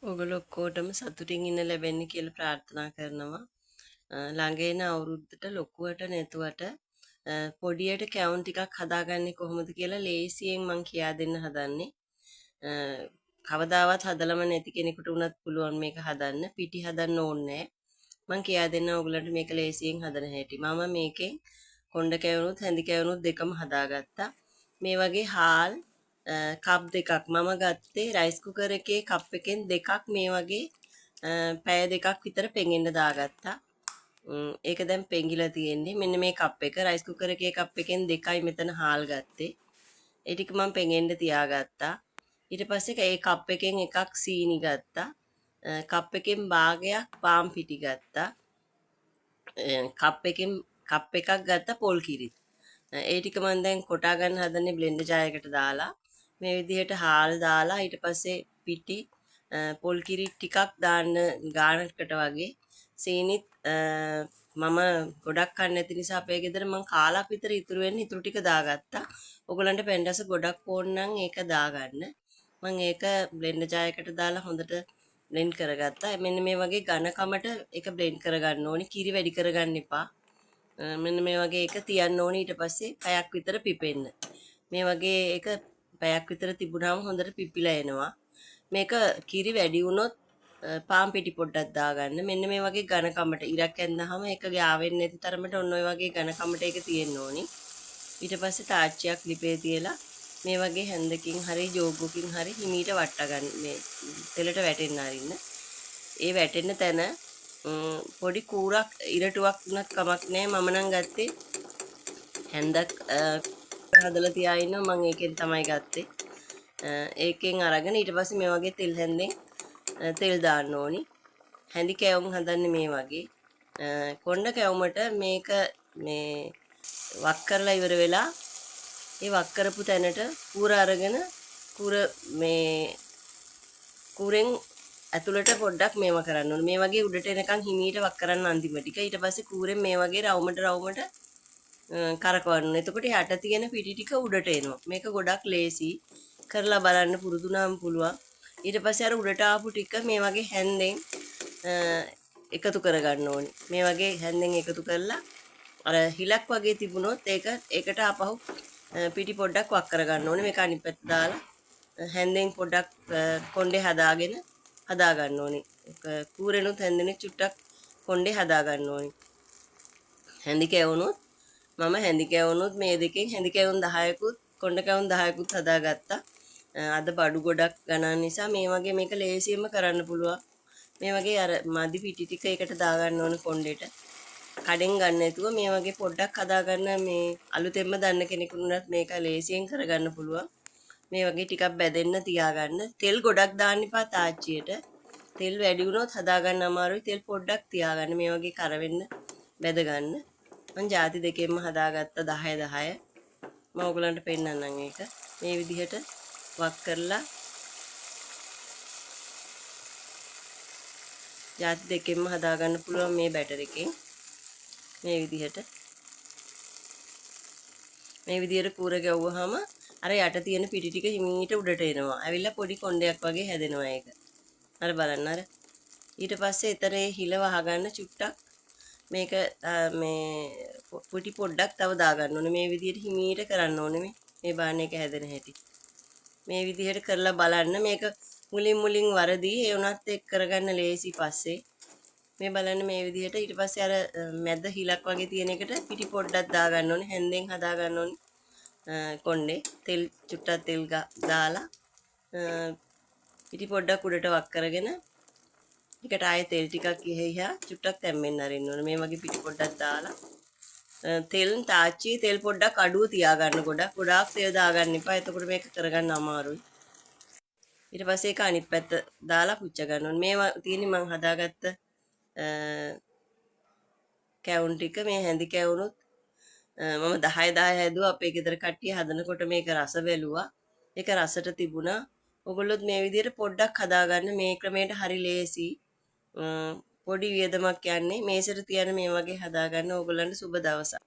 ඔගොල්ලෝ ඔක්කොටම සතුටින් ඉන්න ලැබෙන්න කියලා ප්‍රාර්ථනා කරනවා. ළඟ එන අවුරුද්දට ලොකුවට නැතුවට පොඩියට කැවුම් ටිකක් හදාගන්නේ කොහොමද කියලා ලේසියෙන් මම කියා දෙන්න හදන්නේ. කවදාවත් හදලම නැති කෙනෙකුට උනත් පුළුවන් මේක හදන්න. පිටි හදන්න ඕනේ මම කියා දෙන්න ඔයගලන්ට මේක ලේසියෙන් හදන හැටි. මම මේකෙන් කොණ්ඩ කැවුනුත් හැඳි කැවුනුත් දෙකම හදාගත්තා. මේ වගේ හාල් කප් දෙකක් මම ගත්තේ රයිස් කුකර් එකේ කප් එකෙන් දෙකක් මේ වගේ පැය දෙකක් විතර පෙඟෙන්න දාගත්තා. ඒක දැන් පෙඟිලා තියෙන්නේ. මෙන්න මේ කප් එක රයිස් කුකර් එකේ කප් එකෙන් දෙකයි මෙතන හාල් ගත්තේ. ඒ ටික මම පෙඟෙන්න තියාගත්තා. ඊට පස්සේ ඒ කප් එකෙන් එකක් සීනි ගත්තා. කප් එකෙන් භාගයක් පාන් පිටි ගත්තා. කප් එකක් ගත්තා පොල් කිරි. ඒ ටික මම දැන් කොටා ගන්න හදන්නේ බ්ලෙන්ඩර් ජායකට දාලා. මේ විදිහට හාල් දාලා ඊට පස්සේ පිටි පොල් කිරි ටිකක් දාන්න ගානකට වගේ සීනිත් මම ගොඩක් කන්න නැති නිසා අපේ ගෙදර මම කාලක් විතර ඉතුරු වෙන්නේ ඉතුරු ටික දාගත්තා. ඔයගලන්ට පෙන්ඩස ගොඩක් ඕන නම් ඒක දාගන්න. මම ඒක බ්ලෙන්ඩර් ජායකට දාලා හොඳට බ්ලෙන්ඩ් කරගත්තා. මෙන්න මේ වගේ ඝනකමට ඒක බ්ලෙන්ඩ් කරගන්න ඕනි. කිරි වැඩි කරගන්න එපා. මෙන්න මේ වගේ එක තියන්න ඕනි. ඊට පස්සේ පැයක් විතර පිපෙන්න. මේ වගේ එක පැයක් විතර තිබුණාම හොඳට පිපිලා එනවා. මේක කිරි වැඩි වුණොත් පාන් පිටි පොඩ්ඩක් දාගන්න. මෙන්න මේ වගේ ඝනකමට ඉරක් ඇඳනහම ඒක ගාවෙන්නේ නැති තරමට ඔන්න ඔය වගේ ඝනකමට ඒක තියෙන්න ඕනි. ඊට පස්සේ තාච්චියක් ලිපේ තියලා මේ වගේ හැන්දකින් හරි ජෝගුකින් හරි හිමීට වට්ට ගන්න. මේ තෙලට වැටෙන්න අරින්න. ඒ වැටෙන්න තැන පොඩි කූරක් ඉරටුවක් උනත් කමක් නැහැ. මම නම් ගත්තේ හැන්දක් හදලා තියා ඉන්නවා. මම ඒකෙන් තමයි ගත්තේ. ඒකෙන් අරගෙන ඊට පස්සේ මේ වගේ තෙල් හැන්දෙන් තෙල් දාන්න ඕනි. හැඳි කැවුම් හදන්නේ මේ වගේ. කොණ්ඩ කැවුමට මේක මේ වක් කරලා ඉවර වෙලා ඒ වක් කරපු තැනට කූර අරගෙන කූරෙන් ඇතුළට පොඩ්ඩක් මේව කරන්න ඕනේ. මේ වගේ උඩට එනකන් හිමීට වක් කරන්න අන්තිම ටික. ඊට පස්සේ කූරෙන් මේ වගේ රවුමට කරකවන්න. එතකොට යට තියෙන පිටි ටික උඩට එනවා. මේක ගොඩක් ලේසි. කරලා බලන්න පුරුදුනාම පුළුවන්. ඊට පස්සේ අර උඩට ආපු ටික මේ වගේ හැන්දෙන් එකතු කරගන්න ඕනේ. මේ වගේ හැන්දෙන් එකතු කරලා අර හිලක් වගේ තිබුණොත් ඒකට ආපහු පිටි පොඩ්ඩක් වක් කරගන්න ඕනේ. මේක අනිත් පැත්ත දාලා හැන්දෙන් පොඩ්ඩක් කොණ්ඩේ හදා ගන්න ඕනේ. කූරෙනුත් හැන්දෙනුත් චුට්ටක් කොණ්ඩේ හදා ගන්න ඕනේ. හැඳි කැවුනොත් මම හැඳි කැවුනොත් මේ දෙකෙන් හැඳි කැවුම් 10කුත් කොණ්ඩ කැවුම් 10කුත් හදාගත්තා. අද බඩු ගොඩක් ගණන් නිසා මේ වගේ මේක ලේසියෙන්ම කරන්න පුළුවන්. මේ වගේ අර මදි පිටි ටික එකට දාගන්න ඕන කොණ්ඩෙට. කඩෙන් ගන්න නැතුව මේ වගේ පොඩ්ඩක් හදාගන්න මේ අලුතෙන්ම දන්න කෙනෙකුට මේක ලේසියෙන් කරගන්න පුළුවන්. මේ වගේ ටිකක් බැදෙන්න තියාගන්න. තෙල් ගොඩක් දාන්න එපා තාච්චියට. තෙල් වැඩි වුණොත් හදාගන්න අමාරුයි. තෙල් පොඩ්ඩක් තියාගන්න. මේ වගේ කරවෙන්න බැද ගන්න. මම ಜಾති දෙකෙන්ම හදාගත්ත 10 10. මම ඔයගලන්ට පෙන්නන්නම් ඒක. මේ විදිහට වක් කරලා ಜಾති දෙකෙන්ම හදාගන්න පුළුවන් මේ බැටර් එකෙන්. මේ විදිහට කූර ගැව්වහම අර යට තියෙන පිටි ටික හිමීට උඩට එනවා. ඇවිල්ලා පොඩි කොණ්ඩයක් වගේ හැදෙනවා ඒක. අර බලන්න අර. ඊට පස්සේ එතරේ හිල වහගන්න චුට්ටක් මේක මේ පුටි පොඩ්ඩක් තව දාගන්න ඕනේ. මේ විදිහට හිමීට කරන්න ඕනේ මේ බාන එක හැදෙන හැටි. මේ විදිහට කරලා බලන්න. මේක මුලින් වරදී ඒ උනත් එක් කරගන්න ලේසි පස්සේ. මේ බලන්න මේ විදිහට ඊට පස්සේ අර මැද හිලක් වගේ තියෙන එකට පිටි පොඩ්ඩක් දාගන්න ඕනේ. හැන්දෙන් හදාගන්න ඕනේ. කොණ්ඩේ තෙල් චුට්ටක් තෙල් දාලා පිටි පොඩ්ඩක් උඩට වක් කරගෙන ඒකට ආයේ තෙල් ටිකක් ඉහෙහා චුට්ටක් තැම්බෙන්න අරින්න ඕනේ. මේ වගේ පිටි පොඩ්ඩක් දාලා තාච්චියේ තෙල් පොඩ්ඩක් අඩුව තියාගන්න. ගොඩාක් තෙල් දාගන්න එපා. එතකොට මේක කරගන්න අමාරුයි. ඊට පස්සේ ඒක අනිත් පැත්ත දාලා පුච්ච ගන්න ඕනේ. මේවා තියෙන්නේ මම හදාගත්ත කැවුම් ටික. මේ හැඳි කැවුනුත් මම 10 10 හැදුවා. අපේ ගෙදර කට්ටිය හදනකොට මේක රස බැලුවා. ඒක රසට තිබුණා. ඔයගොල්ලොත් මේ විදිහට පොඩ්ඩක් හදාගන්න. මේ ක්‍රමයට හරි ලේසි. පොඩි වියදමක් යන්නේ. මේසෙට තියන මේ වගේ හදාගන්න. ඕගොල්ලන්ට සුබ දවසක්.